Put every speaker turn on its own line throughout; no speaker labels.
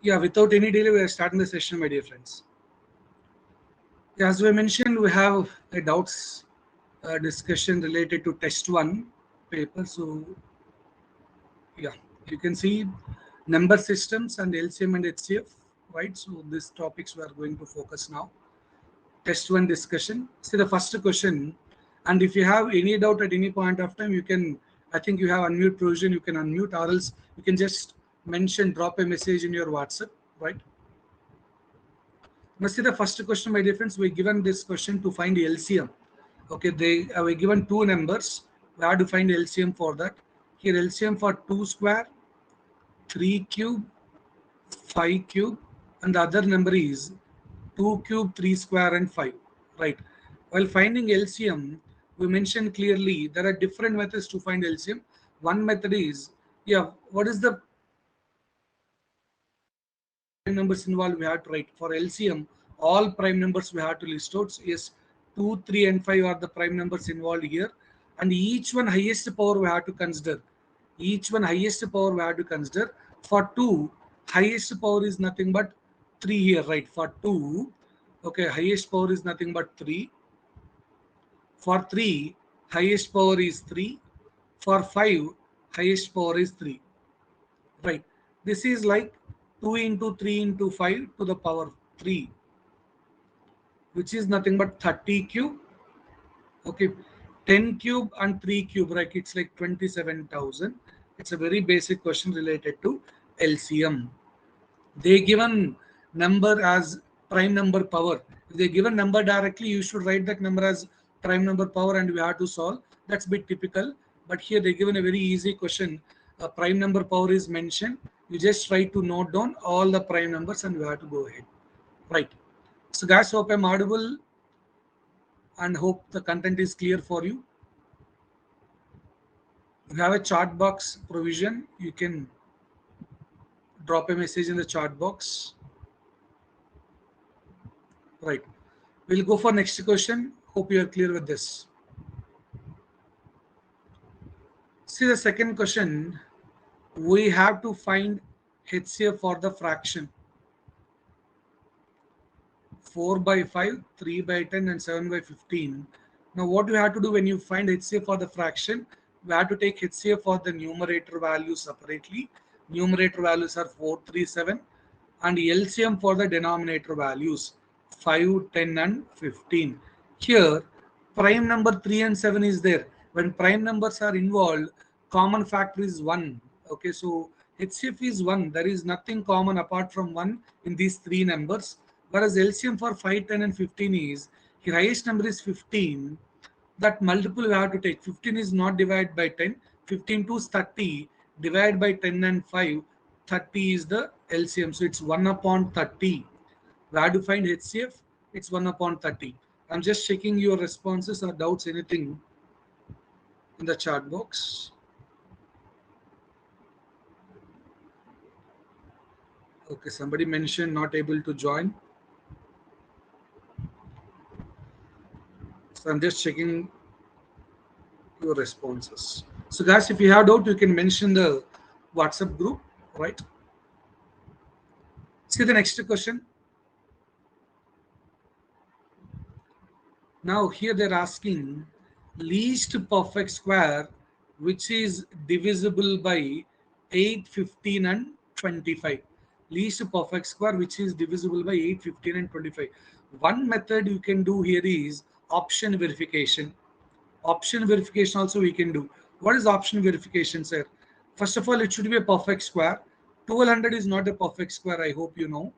Yeah, without any delay, we are starting the session, my dear friends. As we mentioned, we have a doubts discussion related to test 1 paper. So, yeah, you can see number systems and LCM and HCF, right? So, these topics we are going to focus now. Test 1 discussion. See the first question. And if you have any doubt at any point of time, you can, I think you have unmute provision, you can unmute, or else you can just mention, drop a message in your WhatsApp, right? Now see the first question, my dear friends, we given this question to find LCM. Okay, they we given two numbers. We have to find LCM for that. Here LCM for 2 square, 3 cube, 5 cube, and the other number is 2 cube, 3 square, and 5. Right. While finding LCM, we mentioned clearly there are different methods to find LCM. One method is, yeah, what is the prime numbers involved? We have to write for LCM. All prime numbers we have to list out. So yes, 2, 3, and 5 are the prime numbers involved here, and each one highest power we have to consider. Each one highest power we have to consider. For 2, highest power is nothing but 3 here, right? For 2, okay, highest power is nothing but 3. For 3, highest power is 3. For 5, highest power is 3. Right. This is like 2 into 3 into 5 to the power 3, which is nothing but 30 cube. Okay. 10 cube and 3 cube, right? It's like 27,000. It's a very basic question related to LCM. They given number as prime number power. If they given number directly, you should write that number as prime number power and we have to solve. That's a bit typical. But here they given a very easy question. A prime number power is mentioned. You just try to note down all the prime numbers and we have to go ahead. Right. So guys, hope I'm audible and hope the content is clear for you. If you have a chat box provision, you can drop a message in the chat box. Right. We'll go for next question. Hope you are clear with this. See the second question. We have to find HCF for the fraction. 4 by 5, 3 by 10, and 7 by 15. Now what you have to do when you find HCF for the fraction, we have to take HCF for the numerator value separately. Numerator values are 4, 3, 7, and LCM for the denominator values 5, 10, and 15. Here prime number 3 and 7 is there. When prime numbers are involved, common factor is 1. Okay, so HCF is 1. There is nothing common apart from 1 in these three numbers. Whereas LCM for 5, 10, and 15 is, here highest number is 15. That multiple we have to take. 15 is not divided by 10. 15 to 30, divide by 10 and 5. 30 is the LCM. So it's 1 upon 30. We have to find HCF. It's 1 upon 30. I'm just checking your responses or doubts, anything in the chat box. Okay, somebody mentioned not able to join. So I'm just checking your responses. So guys, if you have doubt, you can mention the WhatsApp group, right? See the next question. Now here they're asking least perfect square which is divisible by 8, 15, and 25. Least perfect square which is divisible by 8, 15, and 25. One method you can do here is option verification. Option verification also we can do. What is option verification, sir? First of all, it should be a perfect square. 1200 is not a perfect square, I hope you know.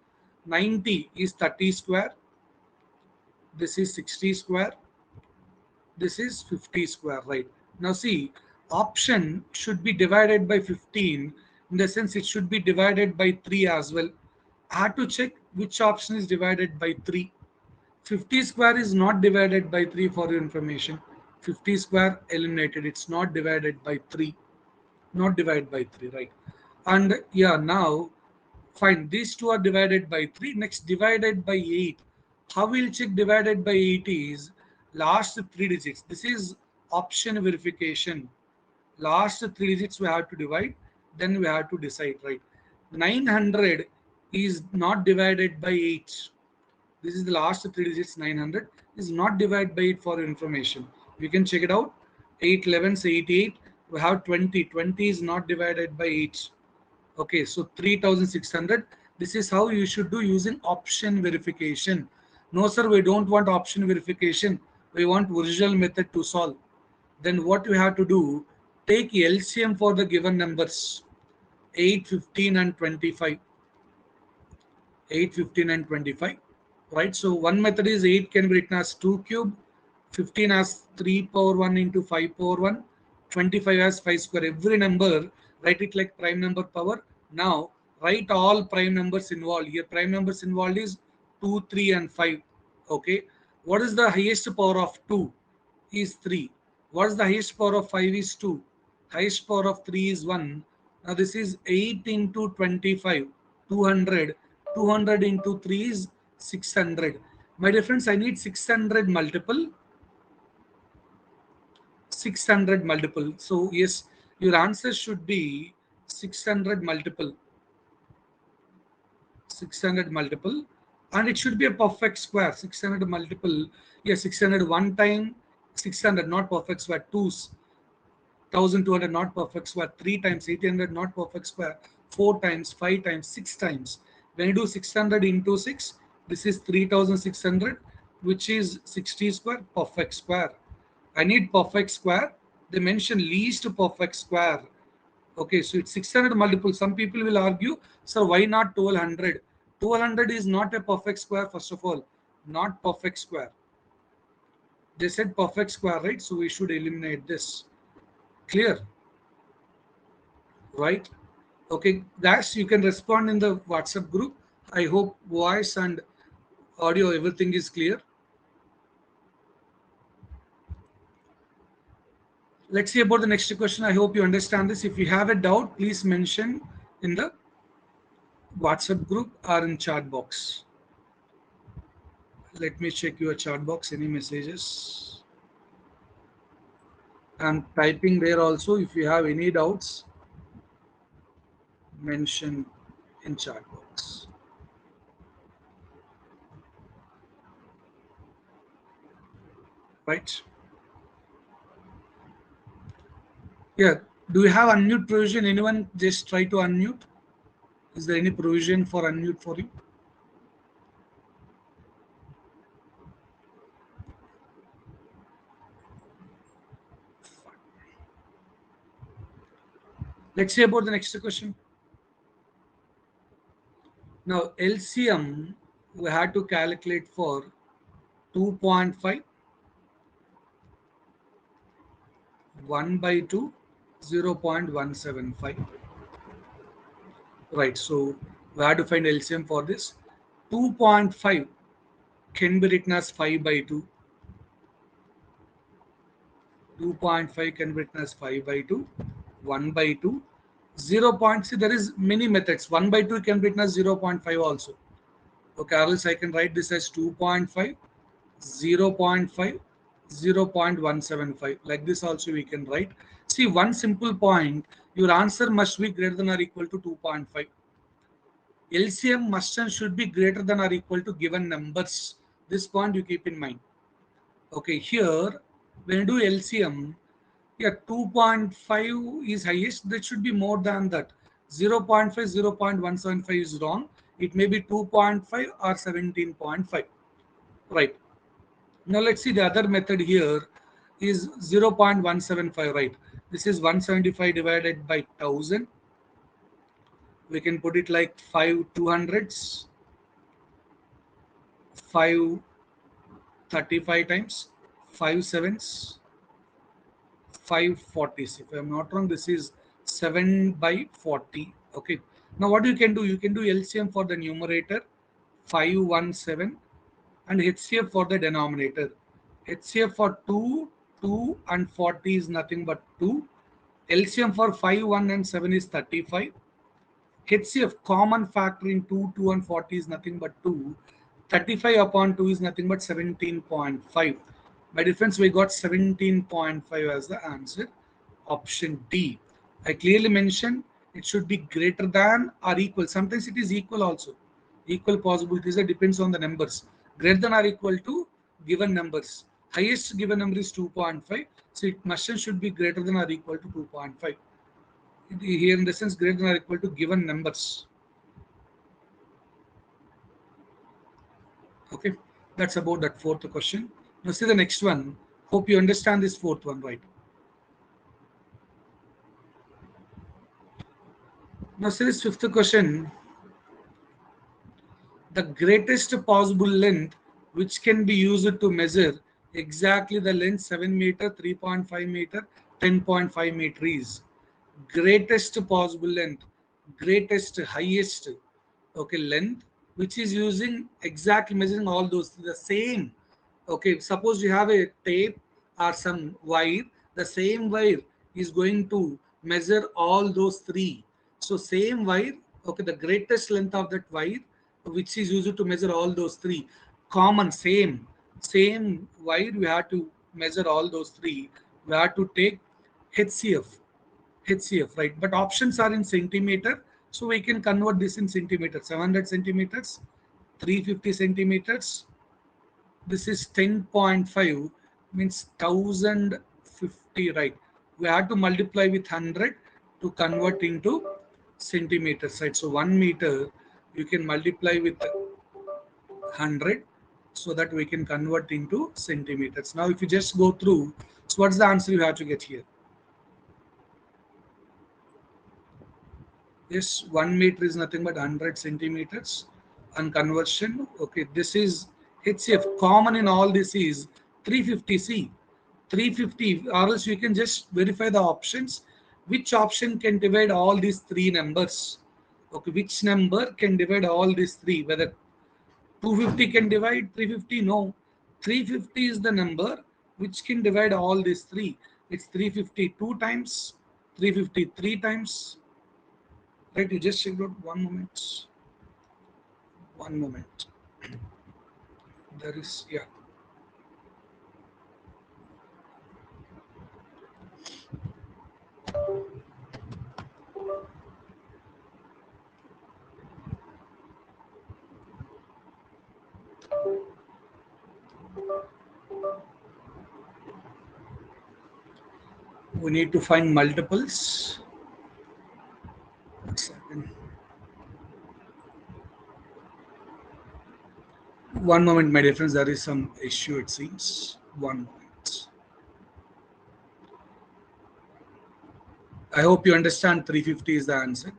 90 is 30 square. This is 60 square. This is 50 square, right? Now see, option should be divided by 15. In the sense, it should be divided by 3 as well. I had to check which option is divided by 3. 50 square is not divided by 3 for your information. 50 square eliminated. It's not divided by 3. Not divided by 3, right? And yeah, now fine. These two are divided by 3. Next, divided by 8. How we'll check divided by 8 is last 3 digits. This is option verification. Last 3 digits we have to divide. Then we have to decide, right? 900 is not divided by 8. This is the last 3 digits, 900 is not divided by 8 for your information. You can check it out. 8 11s 88. We have 20. 20 is not divided by 8. Okay, so 3600. This is how you should do using option verification. No, sir, we don't want option verification. We want original method to solve. Then what we have to do, take LCM for the given numbers 8, 15, and 25. 8, 15, and 25. Right, so one method is 8 can be written as 2 cube, 15 as 3 power 1 into 5 power 1, 25 as 5 square. Every number, write it like prime number power. Now, write all prime numbers involved. Here, prime numbers involved is 2, 3, and 5. Okay, what is the highest power of 2? Is 3. What is the highest power of 5? Is 2. Highest power of 3 is 1. Now this is 8 into 25, 200. 200 into 3 is 600. My dear friends, I need 600 multiple. 600 multiple. So yes, your answer should be 600 multiple. 600 multiple, and it should be a perfect square. 600 multiple, yes, 600 one time, 600 not perfect square, 2's 1200 not perfect square, 3 times 800 not perfect square, 4 times, 5 times, 6 times. When you do 600 into 6, this is 3600, which is 60 square, perfect square. I need perfect square. They mention least perfect square. Okay, so it's 600 multiple. Some people will argue, sir, why not 1200? 1200 is not a perfect square, first of all. Not perfect square. They said perfect square, right? So we should eliminate this. Clear? Right? Okay, guys, you can respond in the WhatsApp group. I hope voice and audio, everything is clear. Let's see about the next question. I hope you understand this. If you have a doubt, please mention in the WhatsApp group or in chat box. Let me check your chat box. Any messages? I'm typing there also. If you have any doubts, mention in chat box. Right? Yeah. Do you have unmute provision? Anyone just try to unmute? Is there any provision for unmute for you? Let's see about the next question. Now, LCM, we had to calculate for 2.5, 1 by 2, 0.175. Right, so we had to find LCM for this. 2.5 can be written as 5 by 2. 2.5 can be written as 5 by 2, 1 by 2, 0.6. There is many methods. 1 by 2 can be written as 0.5 also. Okay, or else I can write this as 2.5, 0.5, 0.175. Like this also we can write. See, one simple point, your answer must be greater than or equal to 2.5. LCM must and should be greater than or equal to given numbers. This point you keep in mind. Okay, here when you do LCM, yeah, 2.5 is highest. That should be more than that. 0.5, 0.175 is wrong. It may be 2.5 or 17.5. Right. Now let's see the other method here is 0.175, right? This is 175 divided by 1000. We can put it like 5 200s, 5 35 times, 5 sevens, 5 40s. If I'm not wrong, this is 7 by 40. Okay. Now what you can do? You can do LCM for the numerator, 517, and HCF for the denominator. HCF for 2, 2 and 40 is nothing but 2. LCM for 5, 1 and 7 is 35. HCF common factor in 2, 2 and 40 is nothing but 2. 35 upon 2 is nothing but 17.5. By difference, we got 17.5 as the answer. Option D. I clearly mentioned it should be greater than or equal. Sometimes it is equal also. Equal possibilities that depends on the numbers. Greater than or equal to given numbers. Highest given number is 2.5. So it must and should be greater than or equal to 2.5. Here in the sense greater than or equal to given numbers. Okay, that's about that fourth question. Now see the next one. Hope you understand this fourth one, right? Now see this fifth question. The greatest possible length which can be used to measure exactly the length 7 meter, 3.5 meter, 10.5 meter is greatest possible length, greatest, highest, okay, length, which is using exactly measuring all those the same. Okay, suppose you have a tape or some wire, the same wire is going to measure all those three. So same wire, okay, the greatest length of that wire, which is used to measure all those three, common, same wire, we have to measure all those three. We have to take HCF, HCF, right? But options are in centimeter, so we can convert this in centimeters. 700 centimeters, 350 centimeters. This is 10.5 means 1050, right? We have to multiply with 100 to convert into centimeters, right? So 1 meter you can multiply with 100 so that we can convert into centimeters. Now if you just go through, so what's the answer you have to get here? Yes, 1 meter is nothing but 100 centimeters. And conversion, okay, this is HCF. Common in all this is 350C. 350, or else you can just verify the options. Which option can divide all these three numbers? Okay, which number can divide all these three? Whether 250 can divide 350? No. 350 is the number which can divide all these three. It's 350 two times, 350 three times. Right, you just checked out. One moment. One moment. There is, yeah. We need to find multiples. 1 second. One moment, my dear friends. There is some issue, it seems. One moment. I hope you understand 350 is the answer.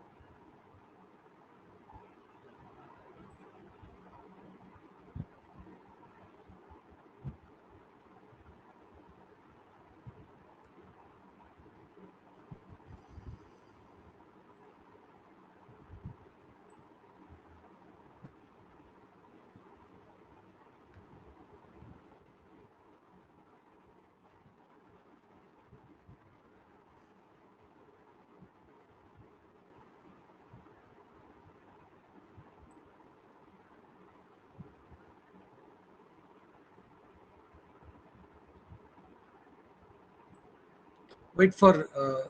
Wait for a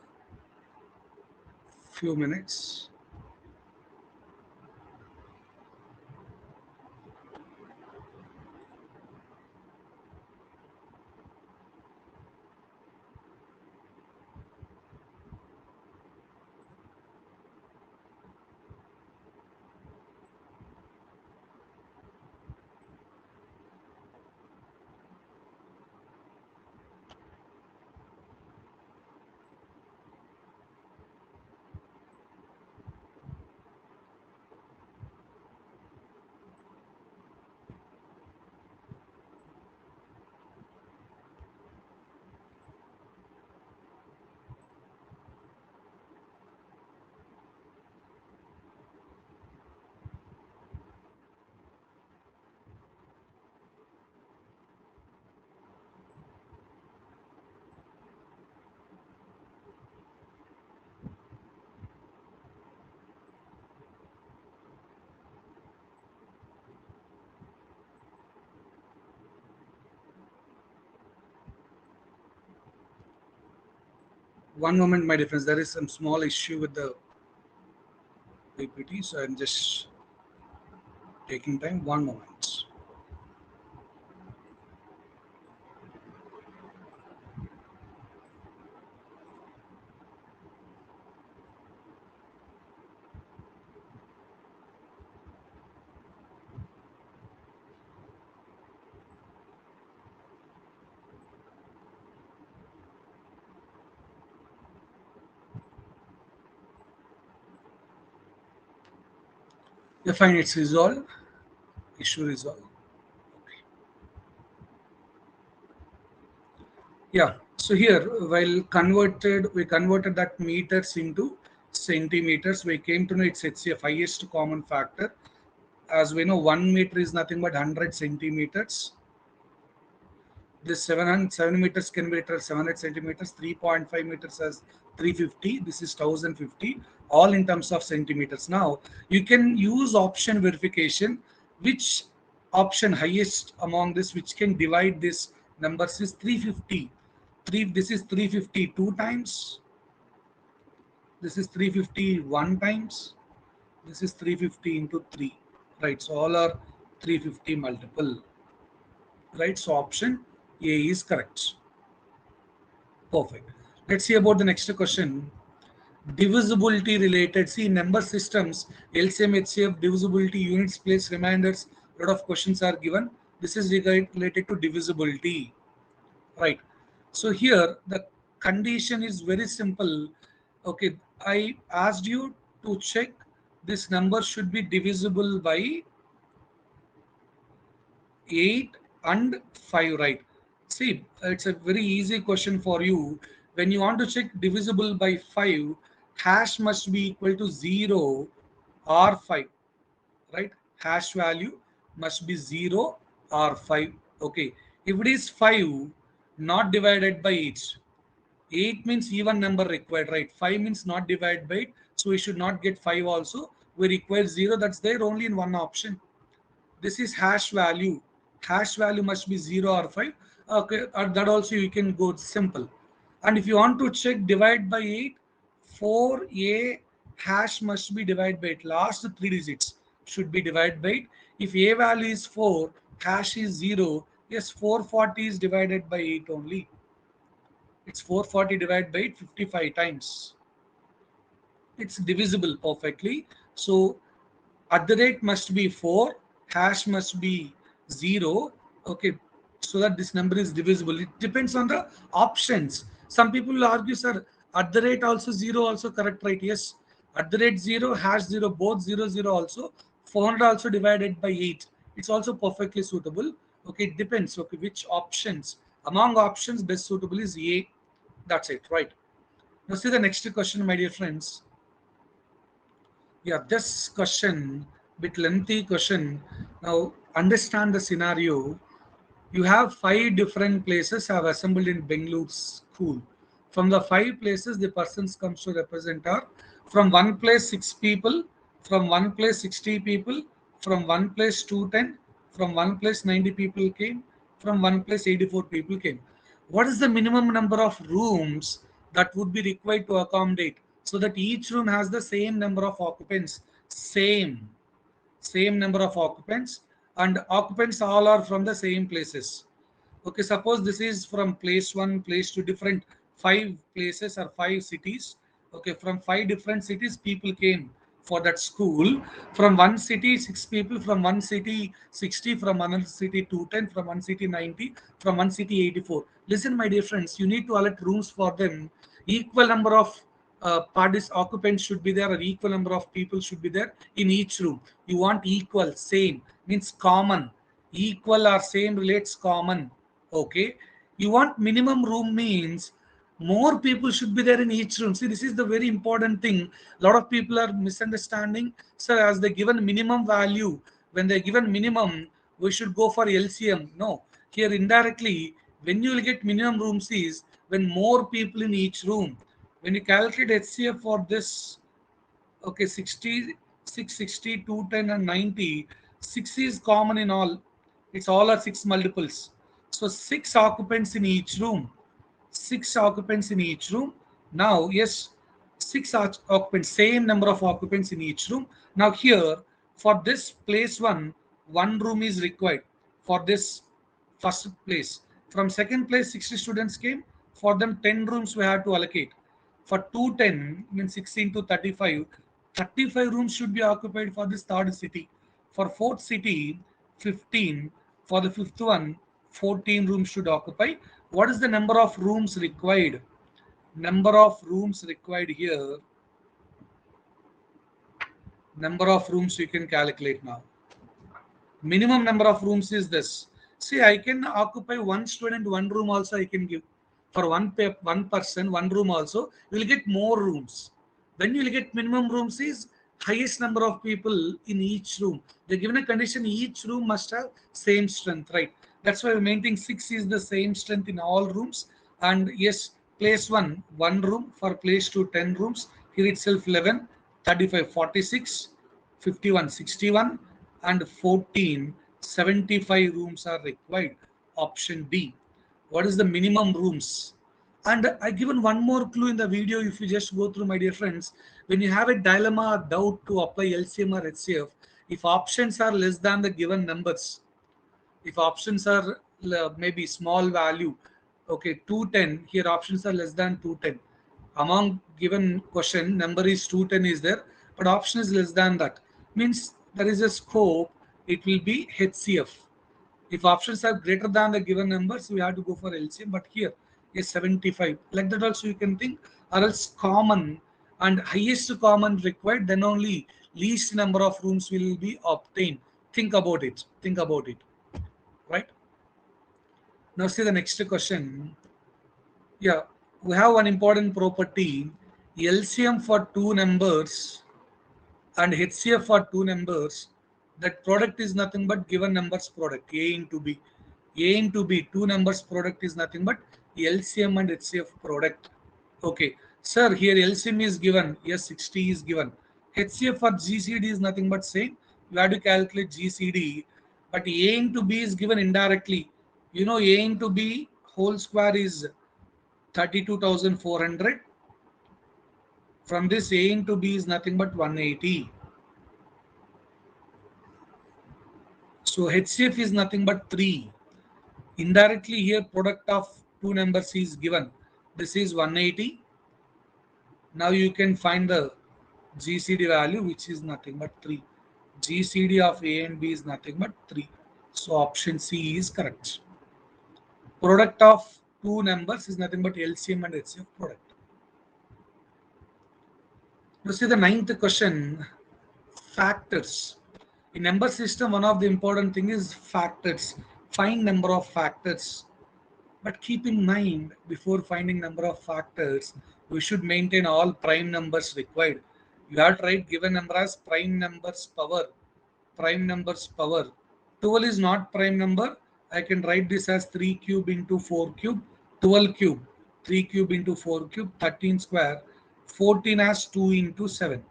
few minutes. One moment, my dear friends. There is some small issue with the PPT, so I'm just Taking time, one moment. Yeah, fine, it's resolved. Issue resolved. Yeah. So here, while we converted that meters into centimeters. We came to know it's HCF, highest common factor. As we know, 1 meter is nothing but 100 centimeters. This 7 meters can be written as 700 centimeters, 3.5 meters as 350. This is 1050, all in terms of centimeters. Now, you can use option verification. Which option highest among this, which can divide this numbers is 350. This is 350 two times. This is 350 one times. This is 350 into 3. Right. So, all are 350 multiple. Right. So, option A is correct. Perfect. Let's see about the next question. Divisibility related. See, number systems, LCM HCF, divisibility, units, place, reminders. A lot of questions are given. This is related to divisibility. Right. So here the condition is very simple. Okay, I asked you to check this number should be divisible by 8 and 5, right? See, it's a very easy question for you. When you want to check divisible by 5, hash must be equal to 0 or 5, right? Hash value must be 0 or 5. Okay, if it is 5 not divided by 8 means even number required, right? 5 means not divided by 8, so we should not get 5 also. We require 0, that's there only in one option. This is hash value. Hash value must be 0 or 5. Okay, that also you can go simple. And if you want to check divide by 8, 4a hash must be divided by 8. Last 3 digits should be divided by 8. If a value is 4, hash is 0. Yes, 440 is divided by 8 only. It's 440 divided by 8, 55 times. It's divisible perfectly. So at the rate must be 4, hash must be 0. Okay, so that this number is divisible. It depends on the options. Some people will argue, sir, at the rate also 0 also correct, right? Yes, at the rate 0, hash 0, both 0 0 also. 400 also divided by 8, it's also perfectly suitable. Okay, it depends. Okay, which options among options best suitable is A. That's it, right? Now see the next question, my dear friends. Yeah, this question, bit lengthy question. Now understand the scenario. You have 5 different places have assembled in Bengaluru school. From the 5 places, the persons comes to represent are from one place 6 people, from one place 60 people, from one place 210, from one place 90 people came, from one place 84 people came. What is the minimum number of rooms that would be required to accommodate so that each room has the same number of occupants? Same number of occupants, and occupants all are from the same places. Okay, suppose this is from place 1, place 2, different 5 places or 5 cities. Okay, from 5 different cities people came for that school. From one city 6 people, from one city 60, from another city 210, from one city 90, from one city 84. Listen, my dear friends, you need to allot rooms for them. Equal number of parties occupants should be there, or equal number of people should be there in each room. You want equal, same means common. Equal or same relates common. Okay, you want minimum room means more people should be there in each room. See, this is the very important thing. A lot of people are misunderstanding. So as they given minimum value, when they given minimum, we should go for LCM. No, here indirectly, when you will get minimum rooms is when more people in each room. When you calculate HCF for this, okay, 60, 660, 210 and 90, 6 is common in all. It's all are 6 multiples. So 6 occupants in each room. 6 occupants in each room. Now, yes, 6 occupants, same number of occupants in each room. Now here, For this place one room is required for this first place. From second place, 60 students came. For them, 10 rooms we have to allocate. For 210 means 16 to 35, 35 rooms should be occupied for this third city. For fourth city, 15. For the fifth one, 14 rooms should occupy. What is the number of rooms required? Number of rooms required here. Number of rooms you can calculate now. Minimum number of rooms is this. See, I can occupy one student, one room also I can give. For one person, one room also, you will get more rooms. When you will get minimum rooms is highest number of people in each room. They given a condition each room must have same strength, right? That's why we maintain 6 is the same strength in all rooms. And yes, place 1 room. For place 2 10 rooms. Here itself 11, 35, 46, 51, 61, and 14, 75 rooms are required. Option D. What is the minimum rooms? And I given one more clue in the video. If you just go through, my dear friends, when you have a dilemma or doubt to apply LCM or HCF, if options are less than the given numbers, if options are maybe small value, okay, 210, here options are less than 210. Among given question, number is 210 is there, but option is less than that. Means there is a scope, it will be HCF. If options are greater than the given numbers, we have to go for LCM, but here is 75. Like that also you can think, or else common and highest common required, then only least number of rooms will be obtained. Think about it. Think about it. Right? Now see the next question. Yeah, we have one important property. LCM for two numbers and HCF for two numbers. That product is nothing but given numbers product, A into B. A into B, two numbers product is nothing but LCM and HCF product. Okay. Sir, here LCM is given. Yes, 60 is given. HCF for GCD is nothing but same. You have to calculate GCD. But A into B is given indirectly. You know, A into B whole square is 32,400. From this, A into B is nothing but 180. So HCF is nothing but 3. Indirectly here product of two numbers is given. This is 180. Now you can find the GCD value, which is nothing but 3. GCD of A and B is nothing but 3. So option C is correct. Product of two numbers is nothing but LCM and HCF product. Now see the ninth question. Factors. In number system, one of the important thing is factors. Find number of factors. But keep in mind, before finding number of factors, we should maintain all prime numbers required. You have to write given number as prime numbers power. Prime numbers power. 12 is not prime number. I can write this as 3 cube into 4 cube. 12 cube. 3 cube into 4 cube. 13 square. 14 as 2 into 7.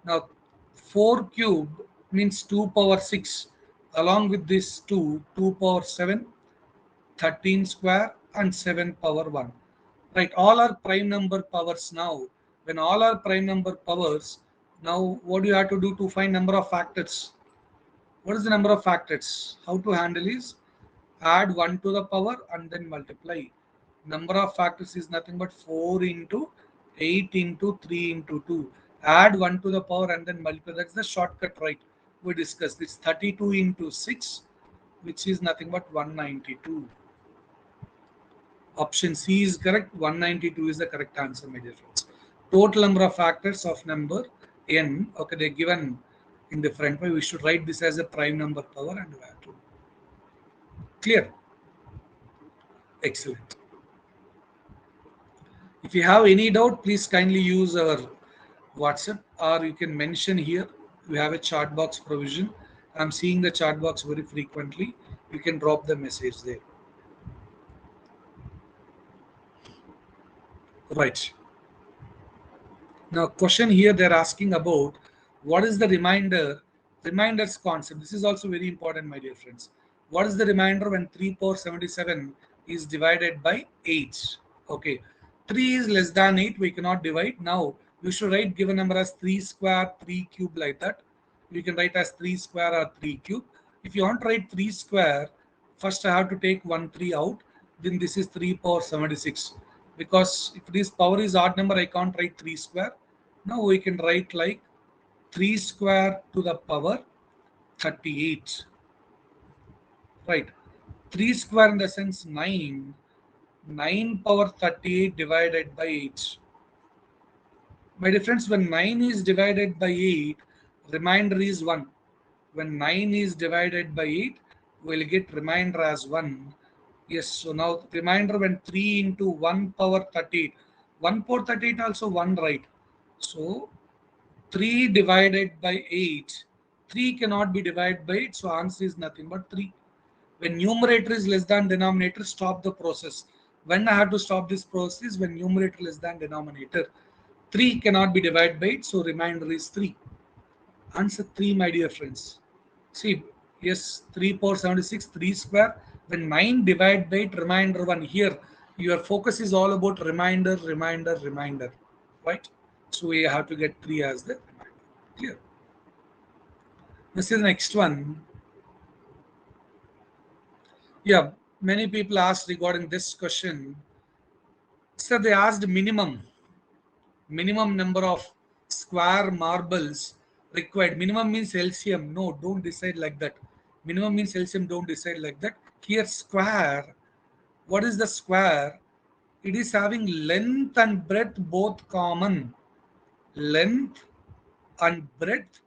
Now 4 cube means 2 power 6. Along with this 2 power 7. 13 square and 7 power 1. Right, all are prime number powers now. When all are prime number powers, now what do you have to do to find number of factors? What is the number of factors? How to handle is add 1 to the power and then multiply. Number of factors is nothing but 4 into 8 into 3 into 2. Add 1 to the power and then multiply. That's the shortcut, right? We discussed. It's 32 into 6, which is nothing but 192. Option C is correct. 192 is the correct answer, my dear friends. Total number of factors of number n. Okay, they're given in different way. We should write this as a prime number power and value. Clear? Excellent. If you have any doubt, please kindly use our WhatsApp, or you can mention here. We have a chat box provision. I'm seeing the chat box very frequently. You can drop the message there. Right. Now, question here they're asking about what is the reminders concept. This is also very important, my dear friends. What is the remainder when 3 power 77 is divided by 8? Okay, 3 is less than 8, we cannot divide. Now, you should write given number as 3 square, 3 cube like that. We can write as 3 square or 3 cube. If you want to write 3 square, first I have to take 1 3 out. Then this is 3 power 76. Because if this power is odd number, I can't write 3 square. Now we can write like 3 square to the power 38. Right. 3 square in the sense 9. 9 power 38 divided by 8. My difference, when 9 is divided by 8, remainder is 1. When 9 is divided by 8, we'll get remainder as 1. Yes, so now remainder when 3 into 1 power 38. 1 power 38 also 1, right? So 3 divided by 8. 3 cannot be divided by 8, so answer is nothing but 3. When numerator is less than denominator, stop the process. When I have to stop this process, when numerator less than denominator. 3 cannot be divided by 8, so remainder is 3. Answer 3, my dear friends. See, yes, 3 power 76, 3 square. When 9 divided by 8, remainder 1. Here, your focus is all about remainder, remainder, remainder. Right? So we have to get 3 as the remainder. Clear? This is the next one. Yeah, many people asked regarding this question. So they asked minimum number of square marbles required. Minimum means LCM. No, don't decide like that. Minimum means LCM. Don't decide like that. Here, square. What is the square? It is having length and breadth both common. Length and breadth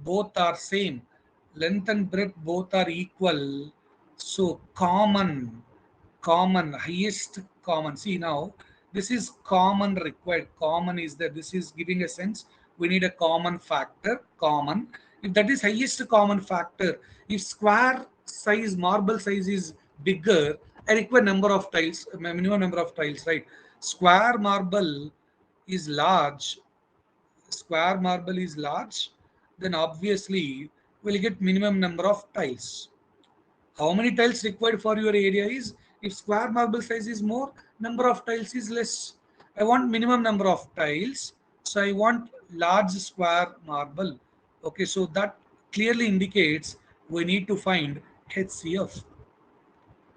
both are same. Length and breadth both are equal. So common, highest common. See now, this is common required. Common is there. This is giving a sense. We need a common factor. Common. If that is highest common factor, if square size, marble size is bigger, I require number of tiles, minimum number of tiles, right? Square marble is large. Square marble is large, then obviously we'll get minimum number of tiles. How many tiles required for your area is, if square marble size is more, number of tiles is less. I want minimum number of tiles, so I want large square marble. Okay, so that clearly indicates we need to find HCF.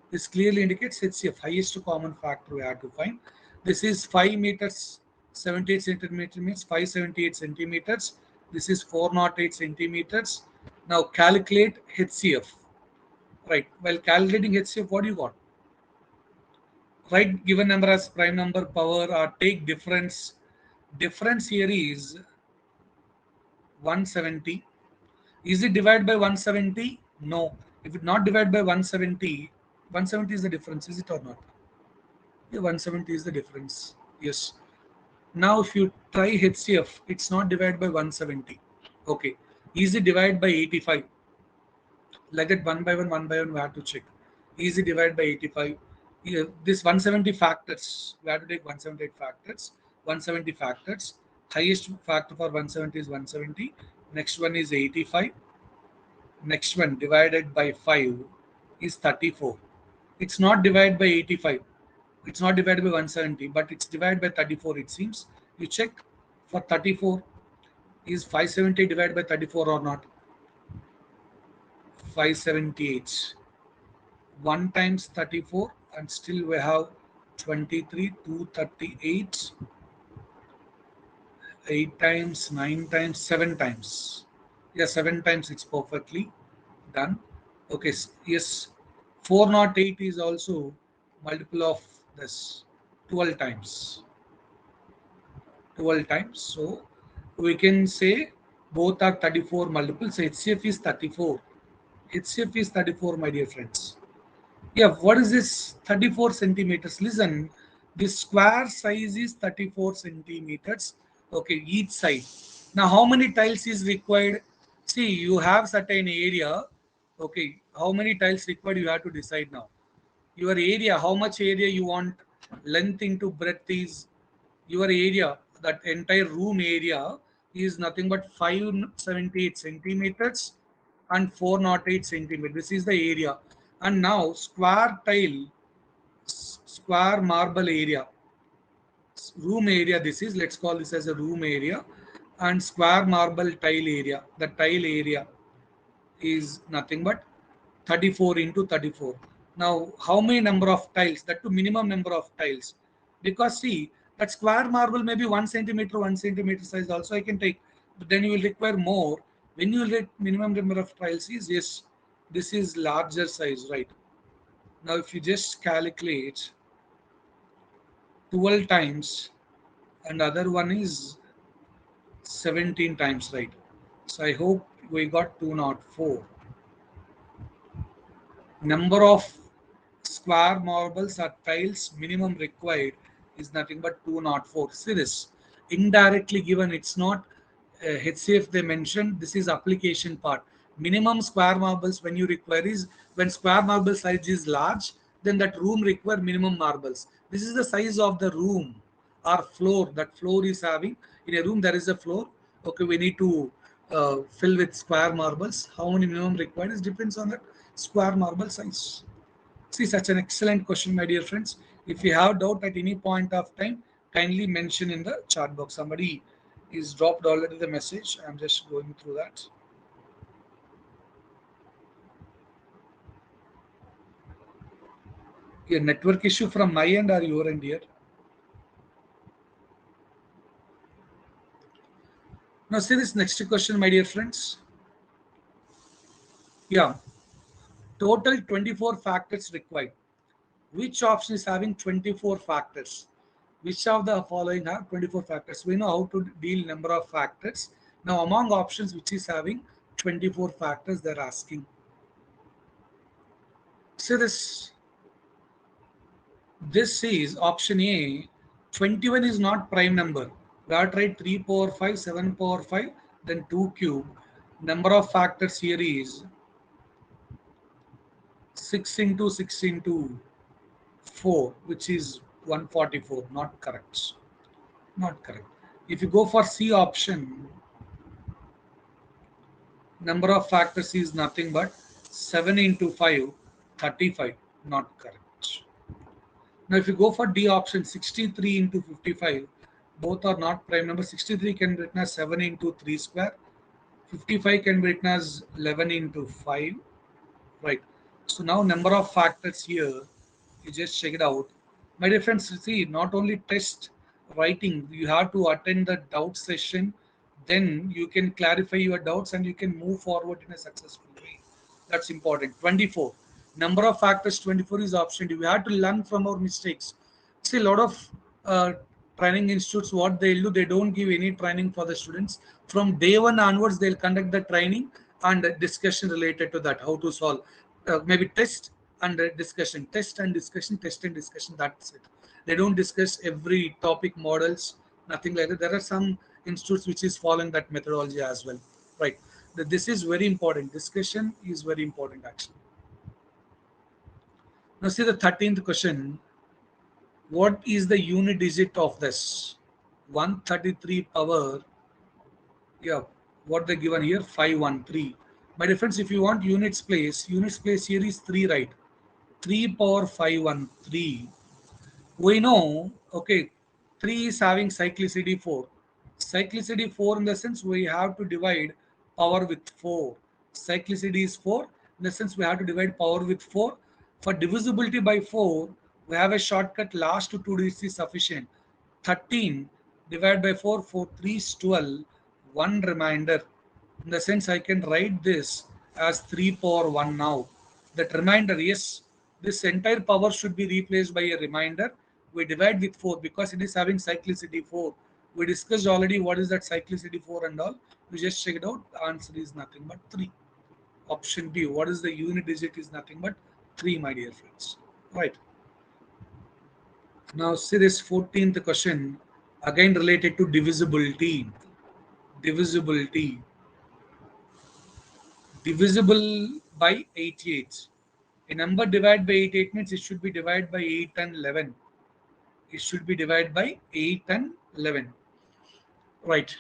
This clearly indicates HCF, highest common factor we have to find. This is 5 meters, 78 centimeter means 578 centimeters. This is 408 centimeters. Now calculate HCF. Right. While calculating HCF, what do you got? Write given number as prime number power or take difference. Difference here is 170. Is it divided by 170? No. If it not divided by 170, 170 is the difference, is it or not? Yeah, 170 is the difference. Yes. Now, if you try HCF, it's not divided by 170. Okay. Is it divided by 85? Like that, one by one, we have to check. Is it divided by 85? Yeah, this 170 factors, we have to take 178 factors. 170 factors. Highest factor for 170 is 170. Next one is 85. Next one divided by 5 is 34. It's not divided by 85. It's not divided by 170, but it's divided by 34, it seems. You check for 34. Is 570 divided by 34 or not? 578. 1 times 34, and still we have 23, 238, 8 times, 9 times, 7 times. Yeah, 7 times it's perfectly done. Okay, yes, 408 is also multiple of this, 12 times. 12 times. So we can say both are 34 multiples. So HCF is 34. HCF is 34, my dear friends. Yeah, what is this 34 centimeters? Listen, this square size is 34 centimeters. Okay, each side. Now, how many tiles is required? See, you have certain area. Okay, how many tiles required you have to decide now. Your area, how much area you want, length into breadth is your area, that entire room area is nothing but 578 centimeters and 408 centimeters. This is the area. And now square tile, square marble area, room area, this is, let's call this as a room area. and square marble tile area. The tile area is nothing but 34 into 34. Now, how many number of tiles? That to minimum number of tiles. Because see, that square marble may be 1 centimeter, 1 centimeter size also I can take. But then you will require more. When you get minimum number of tiles is yes, this is larger size, right? Now, if you just calculate 12 times and other one is 17 times, right? So I hope we got 204. Number of square marbles or tiles minimum required is nothing but 204. See this indirectly given, it's not HCF they mentioned, this is application part. Minimum square marbles when you require is when square marble size is large, then that room require minimum marbles. This is the size of the room or floor. That floor is having in a room there is a floor. Okay, we need to fill with square marbles. How many minimum required is depends on that square marble size. See, such an excellent question, my dear friends. If you have doubt at any point of time, kindly mention in the chat box. Somebody is dropped already the message. I'm just going through that. A network issue from my end or your end here? Now, see this next question, my dear friends. Yeah, total 24 factors required. Which option is having 24 factors? Which of the following have 24 factors? We know how to deal number of factors. Now, among options which is having 24 factors, they're asking. So this is option A. 21 is not prime number. We have tried 3 power 5, 7 power 5, then 2 cube. Number of factors here is 6 into 6 into 4, which is 144. Not correct. Not correct. If you go for C option, number of factors is nothing but 7 into 5, 35. Not correct. Now, if you go for D option, 63 into 55, both are not prime number. 63 can be written as 7 into 3 square. 55 can be written as 11 into 5. Right. So now number of factors here, you just check it out. My dear friends, see, not only test writing, you have to attend the doubt session. Then you can clarify your doubts and you can move forward in a successful way. That's important. 24. Number of factors 24 is option D. We have to learn from our mistakes. See, a lot of training institutes, what they'll do, they don't give any training for the students. From day one onwards, they'll conduct the training and discussion related to that, how to solve. Maybe test and discussion, test and discussion, test and discussion. That's it. They don't discuss every topic models, nothing like that. There are some institutes which is following that methodology as well, right? This is very important. Discussion is very important actually. Now see the 13th question. What is the unit digit of this? 133 power, yeah, what they given here, 513. My difference, if you want units place here is 3, right? 3 power 513. We know, okay, 3 is having cyclicity 4. Cyclicity 4 in the sense we have to divide power with 4. Cyclicity is 4. In the sense we have to divide power with 4. For divisibility by 4, we have a shortcut. Last 2 digits is sufficient. 13 divided by 4, 4 3 is 12. 1 remainder. In the sense I can write this as 3 power 1 now. That remainder, yes, this entire power should be replaced by a remainder. We divide with 4 because it is having cyclicity 4. We discussed already what is that cyclicity 4 and all. We just check it out. The answer is nothing but 3. Option B, what is the unit digit is nothing but 3, my dear friends. Right. Now see this 14th question, again related to divisibility. Divisibility. Divisible by 88. A number divided by 88 means it should be divided by 8 and 11. It should be divided by 8 and 11. Right.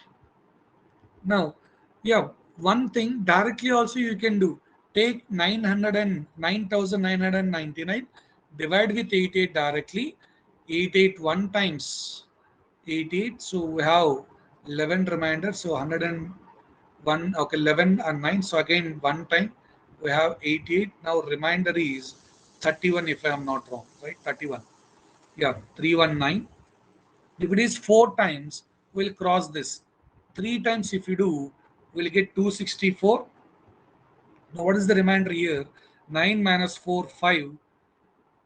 Now, yeah, one thing directly also you can do. Take 999 divide with 88 directly. 88 one times 88. So we have 11 remainder, so 101, okay, 11 and 9. So again, one time we have 88. Now remainder is 31 if I am not wrong, right? 31. Yeah, 319. If it is 4 times, we'll cross this. 3 times if you do, we'll get 264. Now what is the remainder here? 9 minus 4, 5.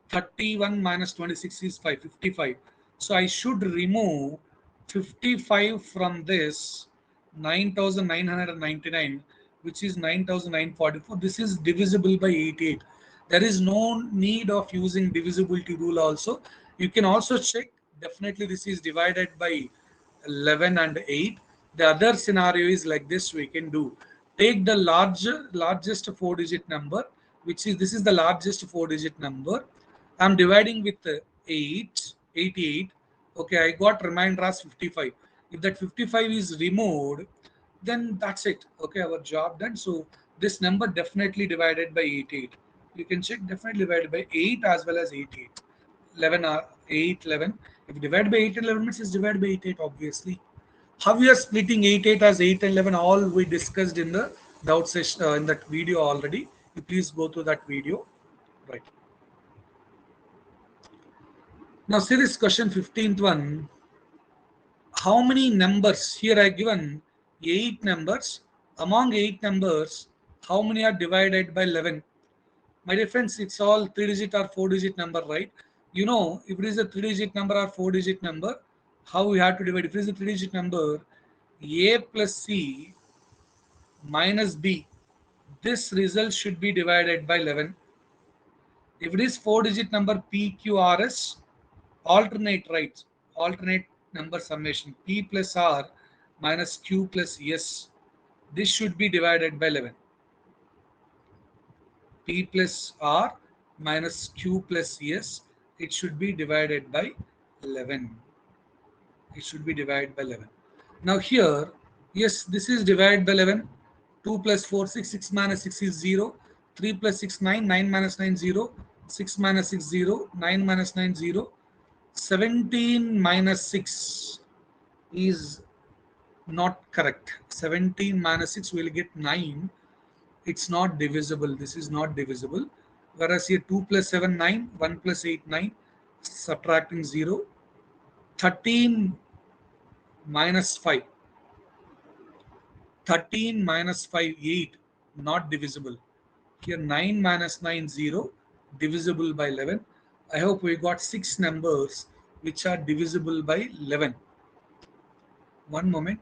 31 minus 26 is 5, 55. So I should remove 55 from this 9,999, which is 9,944. This is divisible by 88. There is no need of using divisibility rule also. You can also check. Definitely this is divided by 11 and 8. The other scenario is like this. We can do, take the largest 4-digit number, which is, this is the largest 4-digit number. I'm dividing with 8, 88. Okay, I got remainder as 55. If that 55 is removed, then that's it. Okay, our job done. So this number definitely divided by 88. You can check, definitely divided by 8 as well as 88. 11 are 8, 11. If divided by 8 and 11 means it's divided by 88, obviously. How we are splitting 88 as 8 and 11, all we discussed in the doubt session, in that video already. You please go to that video. Right. Now see this question, 15th one. How many numbers? Here I given 8 numbers. Among 8 numbers, how many are divided by 11? My dear friends, it's all 3-digit or 4-digit number, right? You know, if it is a 3-digit number or 4-digit number, how we have to divide? If it is a 3-digit number, A plus C minus B, this result should be divided by 11. If it is 4-digit number PQRS, alternate, right? Alternate number summation, P plus R minus Q plus S. This should be divided by 11. P plus R minus Q plus S. It should be divided by 11. It should be divided by 11. Now here, yes, this is divided by 11. 2 plus 4, 6, 6 minus 6 is 0. 3 plus 6, 9, 9 minus 9, 0. 6 minus 6, 0. 9 minus 9, 0. 17 minus 6 is not correct. 17 minus 6 will get 9. It's not divisible. This is not divisible. Whereas here 2 plus 7, 9. 1 plus 8, 9. Subtracting 0. 13 minus 5. 13 minus 5, 8. Not divisible. Here 9 minus 9, 0. Divisible by 11. I hope we got 6 numbers which are divisible by 11. One moment.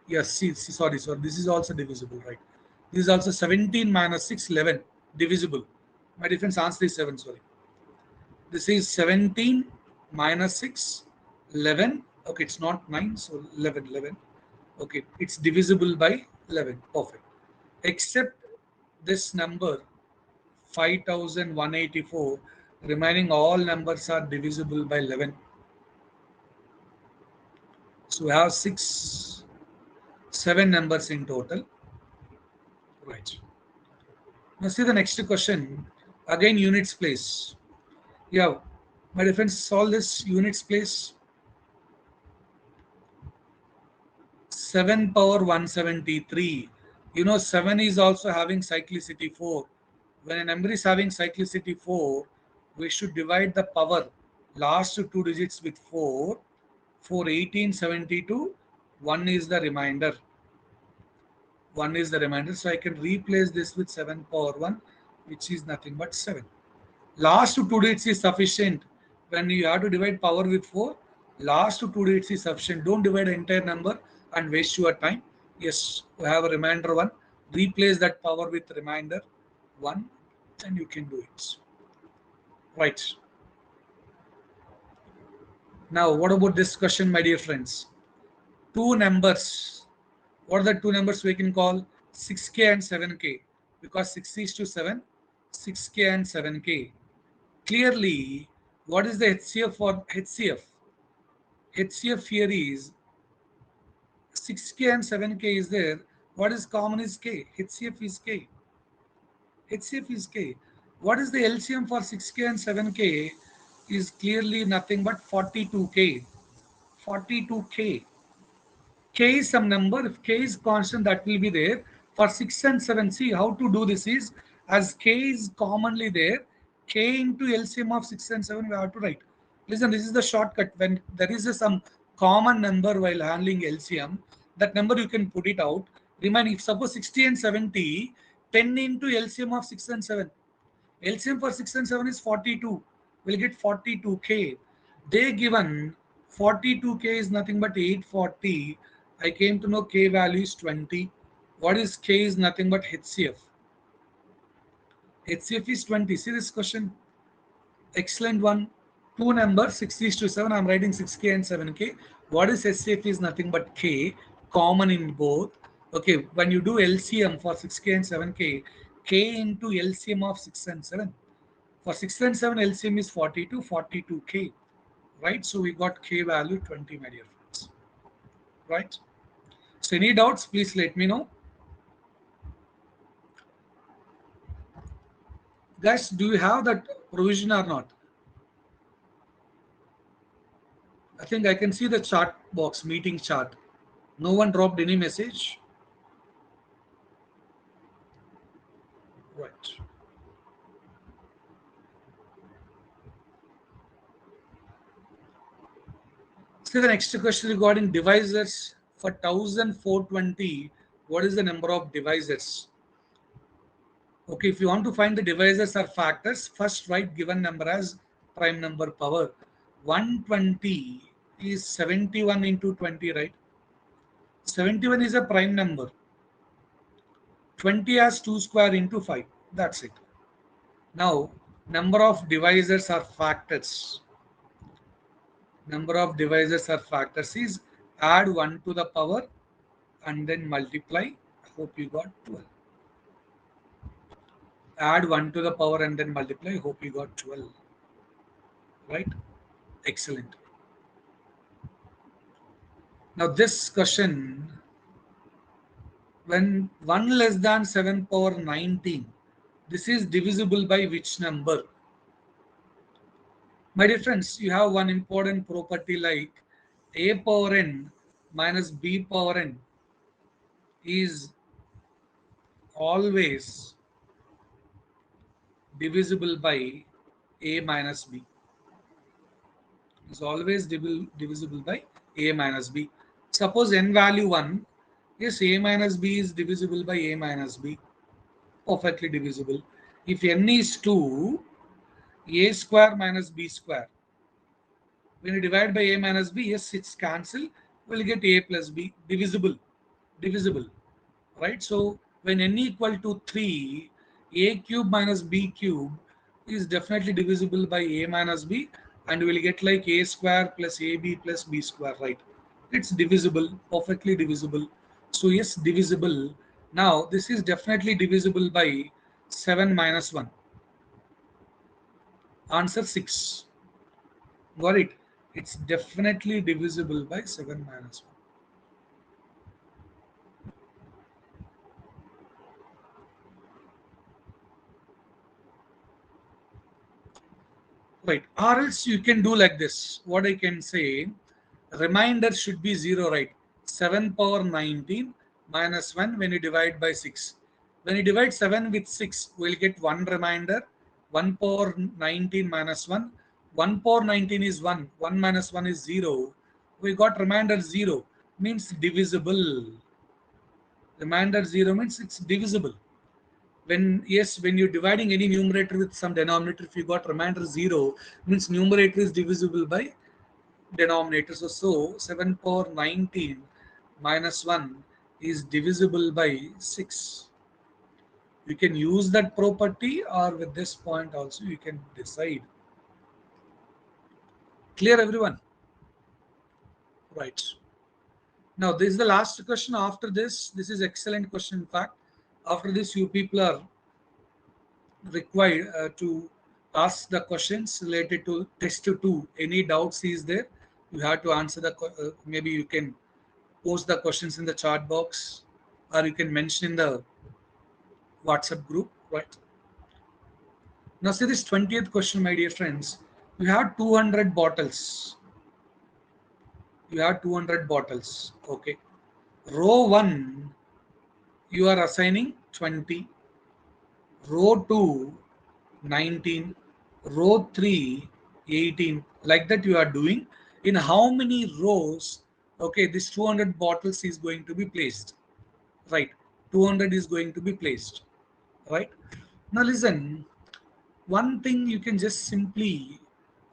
Yes, sorry. This is also divisible, right? This is also 17 minus 6, 11. Divisible. My difference answer is 7, sorry. This is 17 minus 6, 11. Okay, it's not 9, so 11, 11. Okay, it's divisible by 11. Perfect. Except this number, 5184, remaining all numbers are divisible by 11. So we have 7 numbers in total. Right. Now see the next question. Again, units place. Yeah, my friends, solve this units place. 7 power 173. You know, 7 is also having cyclicity 4. When a number is having cyclicity 4, we should divide the power last 2 digits with 4. For 1872, 1 is the remainder. 1 is the remainder. So I can replace this with 7 power 1, which is nothing but 7. Last 2 digits is sufficient. When you have to divide power with 4, last 2 digits is sufficient. Don't divide the entire number and waste your time. Yes, we have a remainder 1. Replace that power with remainder 1 and you can do it. Right. Now, what about this question, my dear friends? 2 numbers. What are the 2 numbers we can call? 6K and 7K. Because 6 is to 7, 6K and 7K. Clearly, what is the HCF for HCF? HCF here is 6K and 7K is there. What is common is K. HCF is K. HCF is K. What is the LCM for 6K and 7K is clearly nothing but 42K. 42K. K is some number. If K is constant, that will be there. For 6 and 7, see how to do this is, as K is commonly there, K into LCM of 6 and 7 we have to write. Listen, this is the shortcut. When there is some common number while handling LCM, that number you can put it out. Remind, if suppose 60 and 70, 10 into LCM of 6 and 7. LCM for 6 and 7 is 42. We'll get 42K. They given 42K is nothing but 840. I came to know K value is 20. What is K is nothing but HCF. HCF is 20. See this question. Excellent one. Two numbers 6 is to 7. I'm writing 6K and 7K. What is HCF is nothing but K. Common in both. Okay, when you do LCM for 6K and 7K, K into LCM of 6 and 7. For 6 and 7, LCM is 42, 42K, right? So we got K value 20, my dear friends, right? So any doubts, please let me know. Guys, do you have that provision or not? I think I can see the chat box, meeting chart. No one dropped any message. Right. So the next question regarding divisors for 1420. What is the number of divisors? Okay, if you want to find the divisors or factors, first write given number as prime number power. 120 is 71 into 20, right? 71 is a prime number. 20 has 2 square into 5. That's it. Now, number of divisors or factors. Number of divisors or factors is add 1 to the power and then multiply. I hope you got 12. Add 1 to the power and then multiply. Hope you got 12. Right? Excellent. Now this question, when 1 less than 7 power 19, this is divisible by which number? My dear friends, you have one important property like a power n minus b power n is always divisible by a minus b. Is always divisible by a minus b. Suppose n value 1, yes, a minus b is divisible by a minus b. Perfectly divisible. If n is 2, a square minus b square. When you divide by a minus b, yes, it's cancel. We'll get a plus b, divisible, divisible, right? So when n equal to 3, a cube minus b cube is definitely divisible by a minus b, and we'll get like a square plus ab plus b square, right? It's divisible, perfectly divisible. So yes, divisible. Now this is definitely divisible by 7 minus 1. Answer 6. Got it? It's definitely divisible by 7 minus 1. Right. Or else you can do like this. What I can say, remainder should be 0, right? 7 power 19 minus 1 when you divide by 6. When you divide 7 with 6, we'll get 1 remainder. 1 power 19 minus 1. 1 power 19 is 1. 1 minus 1 is 0. We got remainder 0. Means divisible. Remainder 0 means it's divisible. When, yes, when you're dividing any numerator with some denominator, if you got remainder 0, means numerator is divisible by denominator. So 7 power 19 minus 1 is divisible by 6. You can use that property, or with this point also you can decide. Clear, everyone? Right. Now this is the last question. After this is excellent question. In fact, after this you people are required to ask the questions related to test 2. Any doubts is there, you have to answer the maybe you can post the questions in the chat box, or you can mention in the WhatsApp group, right? Now see this 20th question, my dear friends. You have 200 bottles. You have 200 bottles. Okay. Row 1, you are assigning 20. Row 2, 19. Row 3, 18. Like that you are doing. In how many rows, okay, this 200 bottles is going to be placed, right? 200 is going to be placed, right? Now listen, one thing you can just simply,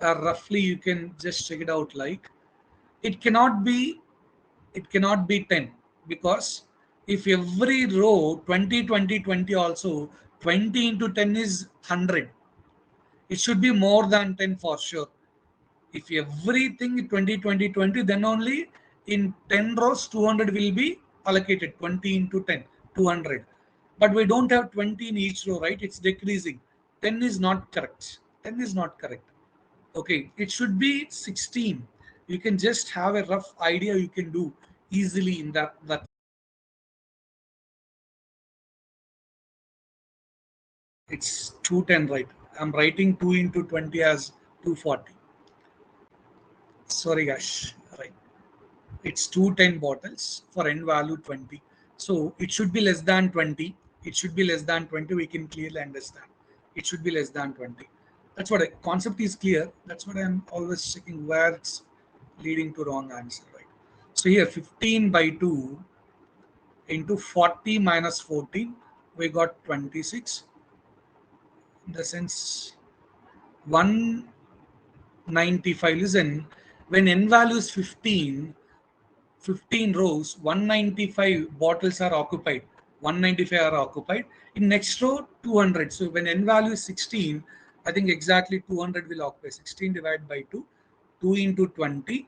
roughly you can just check it out, like it cannot be, it cannot be 10, because if every row 20 20 20 also, 20 into 10 is 100. It should be more than 10 for sure. If everything 20 20 20, then only in 10 rows 200 will be allocated. 20 into 10, 200. But we don't have 20 in each row, right? It's decreasing. 10 is not correct. 10 is not correct. Okay, it should be 16. You can just have a rough idea, you can do easily in that. It's 210, right? I'm writing 2 into 20 as 240. Sorry guys, right? It's 210 bottles for n value 20. So it should be less than 20. It should be less than 20. We can clearly understand. It should be less than 20. That's what concept is clear. That's what I'm always checking where it's leading to wrong answer, right? So here 15 by 2 into 40 minus 14, we got 26. In the sense 195. Listen, when n value is 15, 15 rows, 195 bottles are occupied. 195 are occupied. In next row, 200. So when n value is 16, I think exactly 200 will occupy. 16 divided by 2, 2 into 20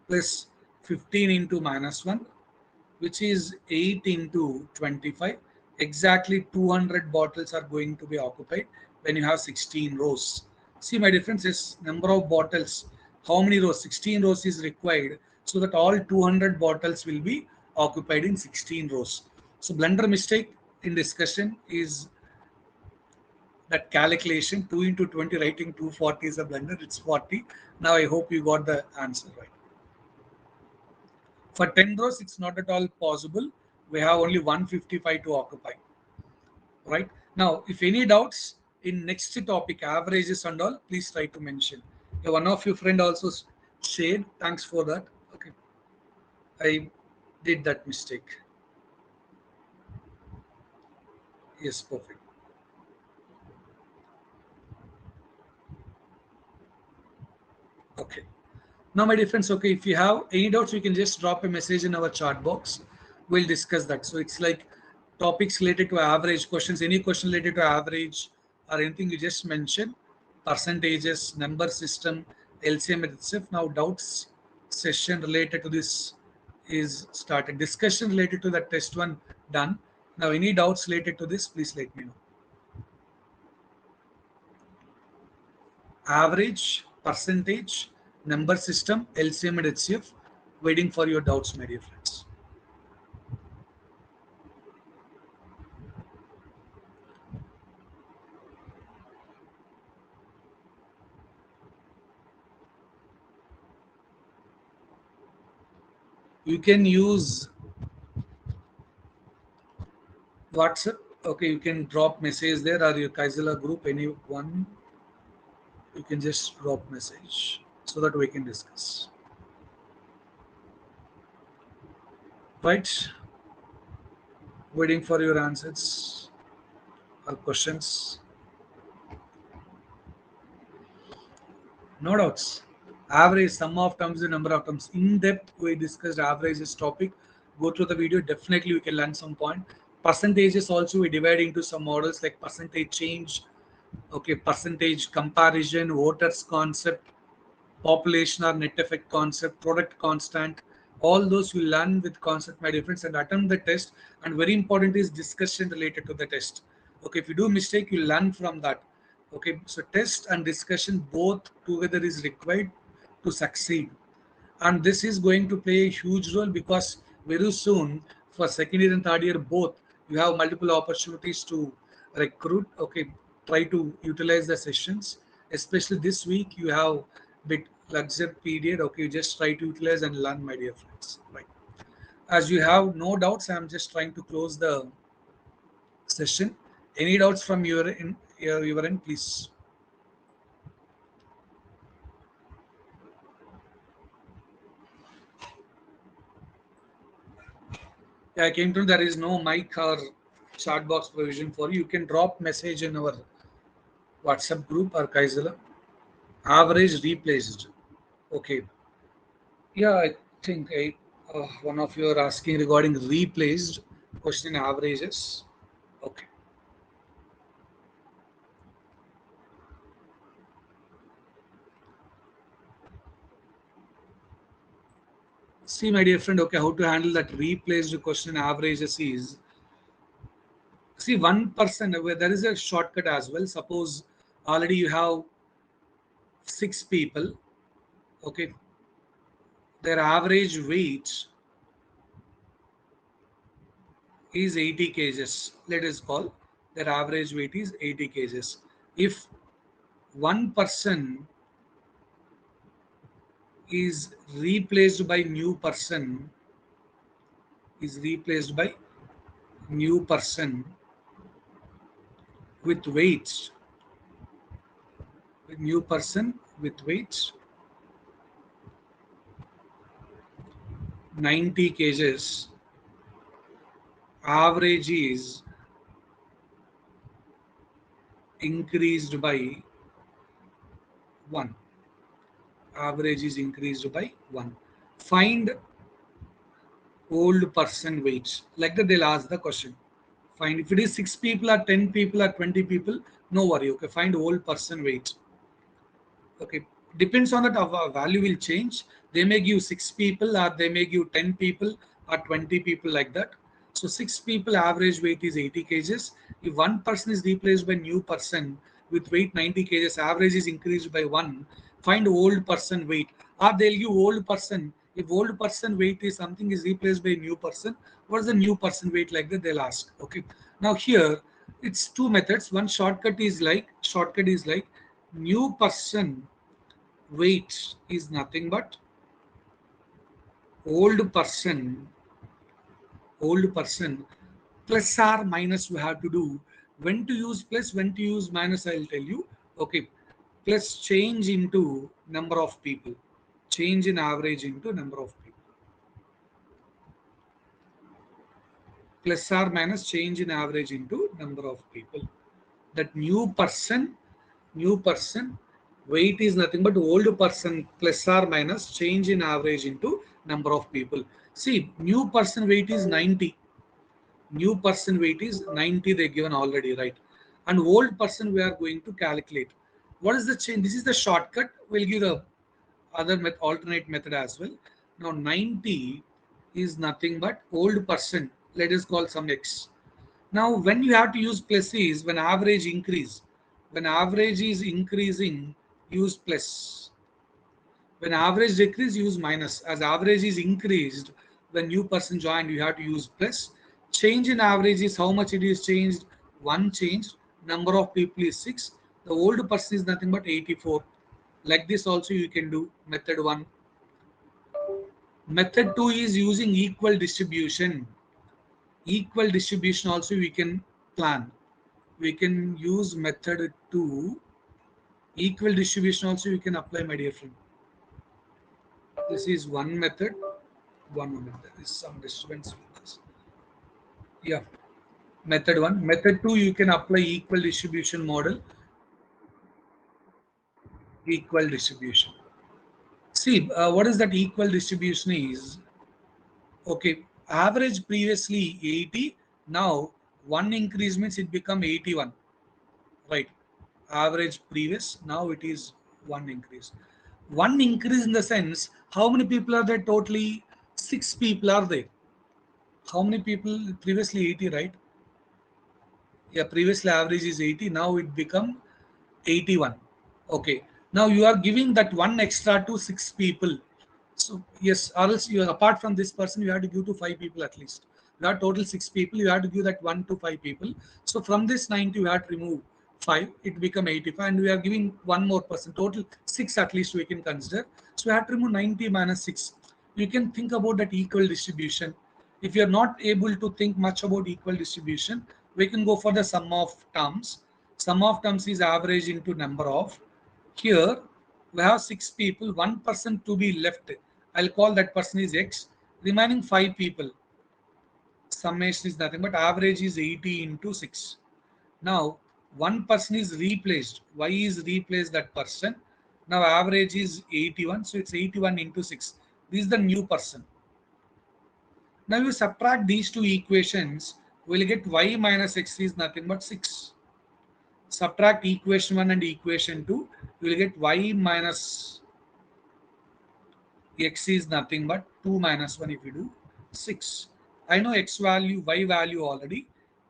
plus 15 into minus 1, which is 8 into 25. Exactly 200 bottles are going to be occupied when you have 16 rows. See, my difference is number of bottles. How many rows? 16 rows is required so that all 200 bottles will be occupied in 16 rows. So blunder mistake in discussion is that calculation. 2 into 20 writing 240 is a blunder. It's 40. Now I hope you got the answer right. For 10 rows, it's not at all possible. We have only 155 to occupy, right? Now, if any doubts in next topic, averages and all, please try to mention. Yeah, one of your friend also shared. Thanks for that. Okay, I did that mistake. Yes, perfect. Okay. Now, my dear friends, okay, if you have any doubts, you can just drop a message in our chat box. We'll discuss that. So it's like topics related to average questions, any question related to average or anything you just mentioned, percentages, number system, LCM itself. Now, doubts session related to this is started. Discussion related to the test one done. Now, any doubts related to this, please let me know. Average, percentage, number system, LCM and HCF. Waiting for your doubts, my dear friends. You can use WhatsApp. Okay, you can drop message there or your Kaizala group, anyone. You can just drop message so that we can discuss. Right? Waiting for your answers or questions. No doubts. Average, sum of terms, the number of terms. In depth, we discussed averages topic. Go through the video. Definitely, you can learn some point. Percentages also we divide into some models like percentage change, okay, percentage comparison, voters concept, population or net effect concept, product constant. All those you learn with concept, my difference, and attempt the test. And very important is discussion related to the test. Okay, if you do mistake, you learn from that. Okay, so test and discussion both together is required to succeed, and this is going to play a huge role because very soon for second year and third year both you have multiple opportunities to recruit. Okay, try to utilize the sessions, especially this week you have bit luxury period. Okay, just try to utilize and learn, my dear friends, right? As you have no doubts, I'm just trying to close the session. Any doubts from your end, please? Yeah, I came to there is no mic or chat box provision for you. You can drop message in our WhatsApp group or Kaisala. Average replaced. Okay. Yeah, I think one of you are asking regarding replaced question averages. Okay. See, my dear friend, okay, how to handle that replaced question averages is, see, 1%, where there is a shortcut as well. Suppose already you have 6 people, okay, their average weight is 80 kgs. Let us call their average weight is 80 kgs. If one person is replaced by new person, is replaced by new person with weights, with new person with weights 90 kgs, average is increased by 1. Average is increased by 1. Find old person weights. Like that, they'll ask the question. Find if it is 6 people or 10 people or 20 people, no worry. Okay, find old person weight. Okay, depends on that, our value will change. They may give 6 people, or they may give 10 people, or 20 people, like that. So 6 people average weight is 80 kgs. If one person is replaced by new person with weight 90 kgs, average is increased by 1. Find old person weight, or they'll give old person. If old person weight is something is replaced by new person, what is the new person weight, like that they'll ask. Okay, now here it's two methods. One shortcut is like new person weight is nothing but old person, old person plus or minus we have to do. When to use plus, when to use minus, I'll tell you. Okay, plus change into number of people, change in average into number of people, plus or minus change in average into number of people. That new person weight is nothing but old person plus or minus change in average into number of people. See, new person weight is 90. New person weight is 90, they given already, right? And old person we are going to calculate. What is the change? This is the shortcut. We'll give the other alternate method as well. Now 90 is nothing but old person. Let us call some x. Now, when you have to use plus is when average increase. When average is increasing, use plus. When average decrease, use minus. As average is increased, when new person joined, you have to use plus. Change in average is how much it is changed. 1 changed. Number of people is 6. The old person is nothing but 84. Like this also you can do method 1. Method 2 is using equal distribution. Equal distribution also we can plan. We can use method 2. Equal distribution also you can apply, my dear friend. This is one method. One moment, there is some disturbance with this. Yeah, method 1. Method 2, you can apply equal distribution model. Equal distribution. See, what is that equal distribution is? Okay, average previously 80. Now, 1 increase means it become 81. Right, average previous, now it is 1 increase. 1 increase in the sense, how many people are there totally? 6 people are there. How many people? Previously 80, right? Yeah, previously average is 80, now it become 81. Okay, now you are giving that 1 extra to 6 people. So yes, or else you, apart from this person, you have to give to 5 people at least. You have total 6 people, you have to give that 1 to 5 people. So from this 90 you have to remove 5, it become 85, and we are giving one more person, total 6 at least we can consider. So we have to remove 90 minus 6. You can think about that equal distribution. If you're not able to think much about equal distribution, we can go for the sum of terms. Sum of terms is average into number of. Here we have 6 people, one person to be left. I'll call that person is X. Remaining 5 people, summation is nothing but average is 80 into 6. Now one person is replaced. Y is replaced that person. Now average is 81, so it's 81 into 6. This is the new person. Now you subtract these two equations, we'll get y minus x is nothing but 6. Subtract equation 1 and equation 2, you will get y minus x is nothing but 2 minus 1 if you do 6. I know x value, y value already.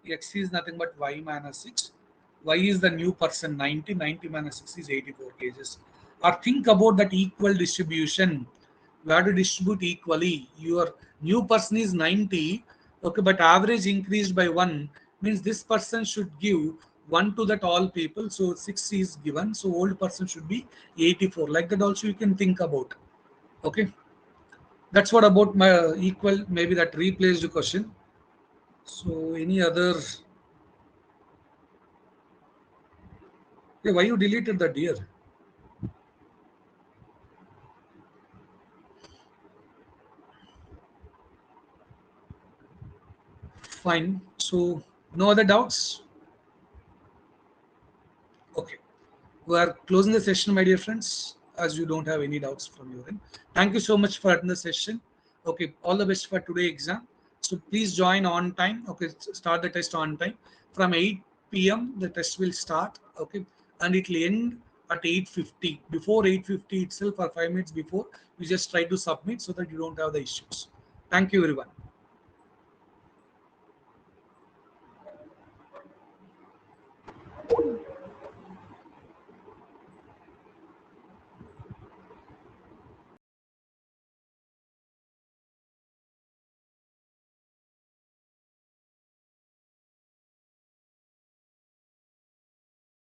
X is nothing but y minus 6. Y is the new person 90. 90 minus 6 is 84 kgs. Or think about that equal distribution. You have to distribute equally. Your new person is 90. Okay, but average increased by 1 means this person should give 1 to that all people. So 6 is given. So old person should be 84. Like that also you can think about. Okay, that's what about my equal, maybe that replaced the question. So any other, yeah, why you deleted that dear? Fine, so no other doubts. Okay, we are closing the session, my dear friends, as you don't have any doubts from your end. Thank you so much for attending the session. Okay, all the best for today exam. So please join on time. Okay, start the test on time. From 8 p.m. the test will start. Okay, and it will end at 8:50. Before 8:50 itself, or 5 minutes before, you just try to submit so that you don't have the issues. Thank you, everyone.